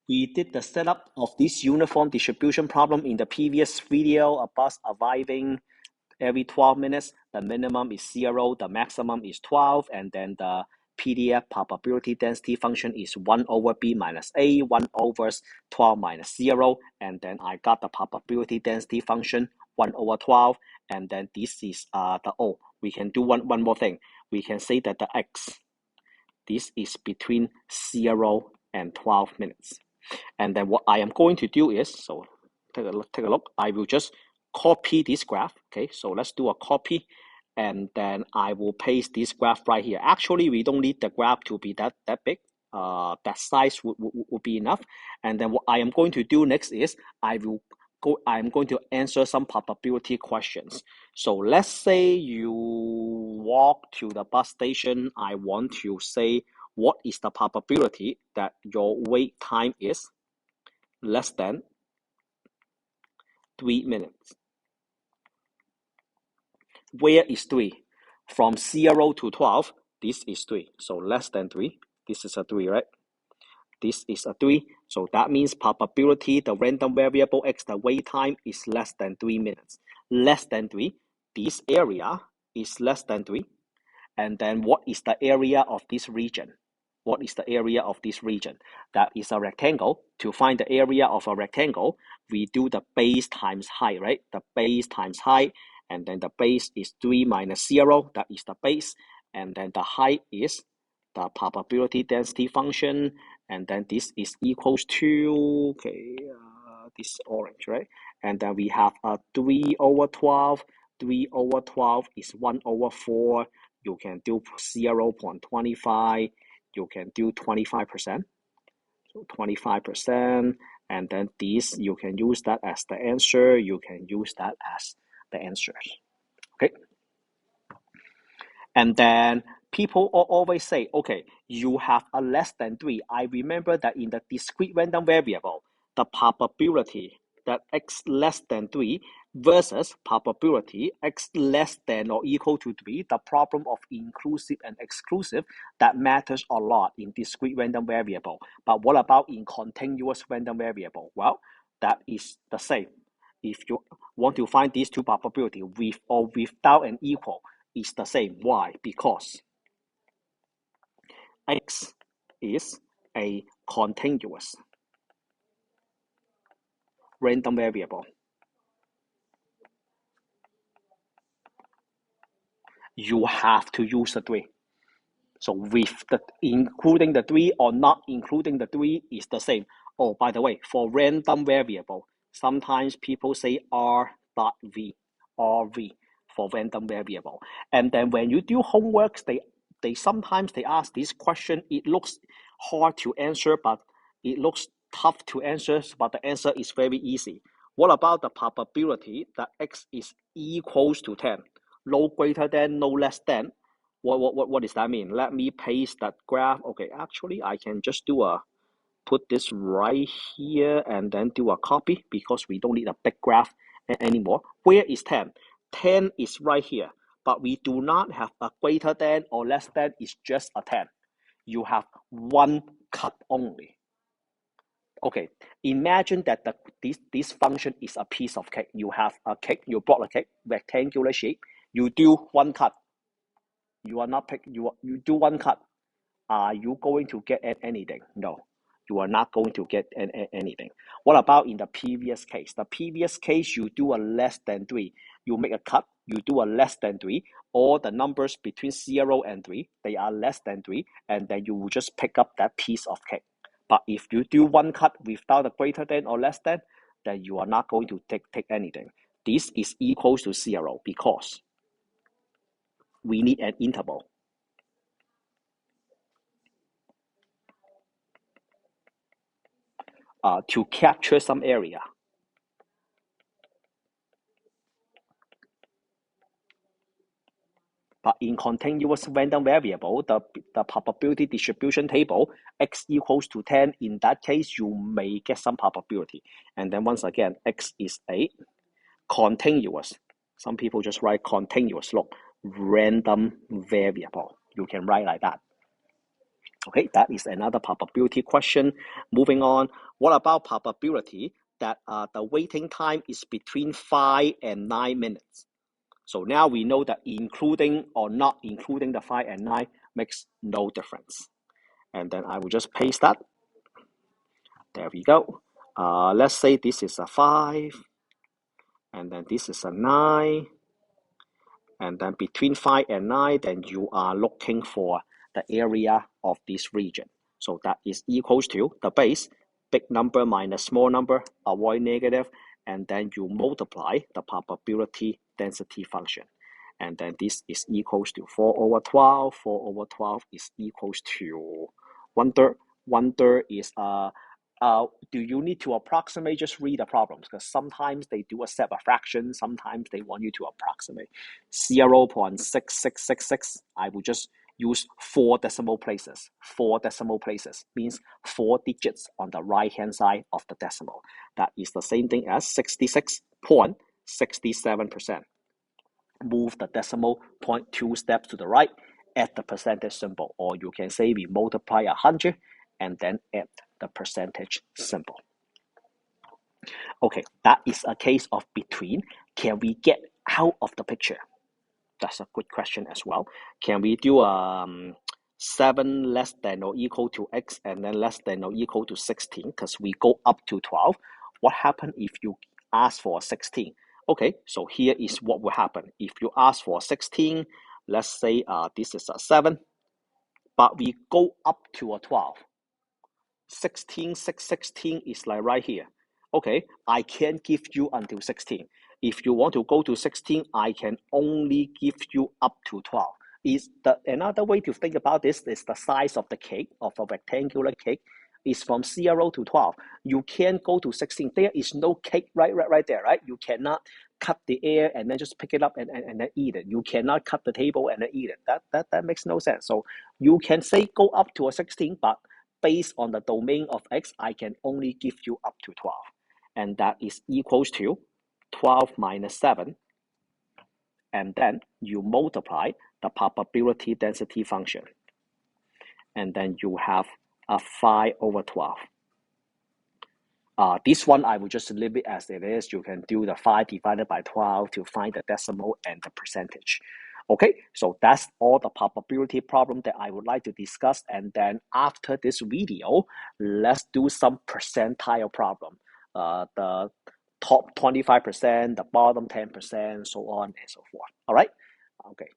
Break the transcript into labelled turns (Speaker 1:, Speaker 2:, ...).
Speaker 1: We did the setup of this uniform distribution problem in the previous video. A bus arriving every 12 minutes. The minimum is 0, the maximum is 12, and then the PDF probability density function is 1 over b minus a, 1 over 12 minus 0, and then I got the probability density function 1 over 12, and then this is we can do one more thing. We can say that the x, this is between 0 and 12 minutes. And then what I am going to do is, so take a look, I will just copy this graph. Okay, so let's do a copy, and then I will paste this graph right here. Actually, we don't need the graph to be that big. That size would be enough. And then what I am going to do next is I'm going to answer some probability questions. So let's say you walk to the bus station. I want to say, what is the probability that your wait time is less than 3 minutes? Where is 3? From 0 to 12, this is 3. So less than 3. This is a 3, right? This is a 3. So that means probability, the random variable x, the wait time is less than 3 minutes. Less than 3. This area is less than 3. And then what is the area of this region? What is the area of this region? That is a rectangle. To find the area of a rectangle, we do the base times height, right? The base times height, and then the base is 3 minus 0. That is the base. And then the height is the probability density function. And then this is equals to, this orange, right? And then we have a 3 over 12. 3 over 12 is 1 over 4. You can do 0.25. You can do 25%. So 25%. And then this, you can use that as the answer. You can use that as the answers. Okay. And then people always say, okay, you have a less than 3. I remember that in the discrete random variable, the probability that x less than 3 versus probability x less than or equal to 3, the problem of inclusive and exclusive, that matters a lot in discrete random variable. But what about in continuous random variable? Well, that is the same. If you want to find these two probability with or without an equal, is the same. Why? Because x is a continuous random variable. You have to use the 3. So with the including the 3 or not including the 3 is the same. Oh, by the way, for random variable, sometimes people say R.V, RV for random variable. And then when you do homeworks, they sometimes ask this question. It looks hard to answer, but it looks tough to answer, but the answer is very easy. What about the probability that x is equals to 10? No greater than, no less than. What does that mean? Let me paste that graph. Okay, actually I can just put this right here and then do a copy because we don't need a big graph anymore. Where is 10? 10 is right here, but we do not have a greater than or less than. It's just a 10. You have one cut only. Okay, imagine that this function is a piece of cake. You have a cake, you brought a cake, rectangular shape. You do one cut. You are not you do one cut. Are you going to get anything? No, you are not going to get anything. What about in the previous case? The previous case, you do a less than 3. You make a cut. You do a less than 3. All the numbers between 0 and 3, they are less than 3, and then you will just pick up that piece of cake. But if you do one cut without a greater than or less than, then you are not going to take anything. This is equals to 0 because we need an interval. To capture some area. But in continuous random variable, the probability distribution table, x equals to 10, in that case, you may get some probability. And then once again, x is a continuous. Some people just write continuous, look, random variable. You can write like that. Okay, that is another probability question. Moving on, what about probability that the waiting time is between 5 and 9 minutes? So now we know that including or not including the 5 and 9 makes no difference. And then I will just paste that. There we go. Let's say this is a 5, and then this is a 9, and then between 5 and 9, then you are looking for the area of this region. So that is equals to the base, big number minus small number, avoid negative, and then you multiply the probability density function. And then this is equals to 4 over 12. 4 over 12 is equals to 1/3. 1/3 is do you need to approximate? Just read the problems, because sometimes they do accept a fraction, sometimes they want you to approximate. 0.6666, I will just use 4 decimal places. 4 decimal places means 4 digits on the right hand side of the decimal. That is the same thing as 66.67%. Move the decimal point 2 steps to the right, add the percentage symbol, or you can say we multiply 100 and then add the percentage symbol. Okay, that is a case of between. Can we get out of the picture? That's a good question as well. Can we do 7 less than or equal to x and then less than or equal to 16, because we go up to 12? What happens if you ask for 16? Okay, so here is what will happen. If you ask for 16, let's say this is a 7, but we go up to a 12. 16, 16 is like right here. Okay, I can give you until 16. If you want to go to 16, I can only give you up to 12. Another way to think about this is the size of the cake, of a rectangular cake, is from 0 to 12. You can't go to 16. There is no cake right there, right? You cannot cut the air and then just pick it up and then eat it. You cannot cut the table and then eat it. That makes no sense. So you can say go up to a 16, but based on the domain of x, I can only give you up to 12. And that is equals to 12 minus 7. And then you multiply the probability density function. And then you have a 5 over 12. This one, I will just leave it as it is. You can do the 5 divided by 12 to find the decimal and the percentage. Okay, so that's all the probability problem that I would like to discuss. And then after this video, let's do some percentile problem. The top 25%, the bottom 10%, so on and so forth. All right, okay.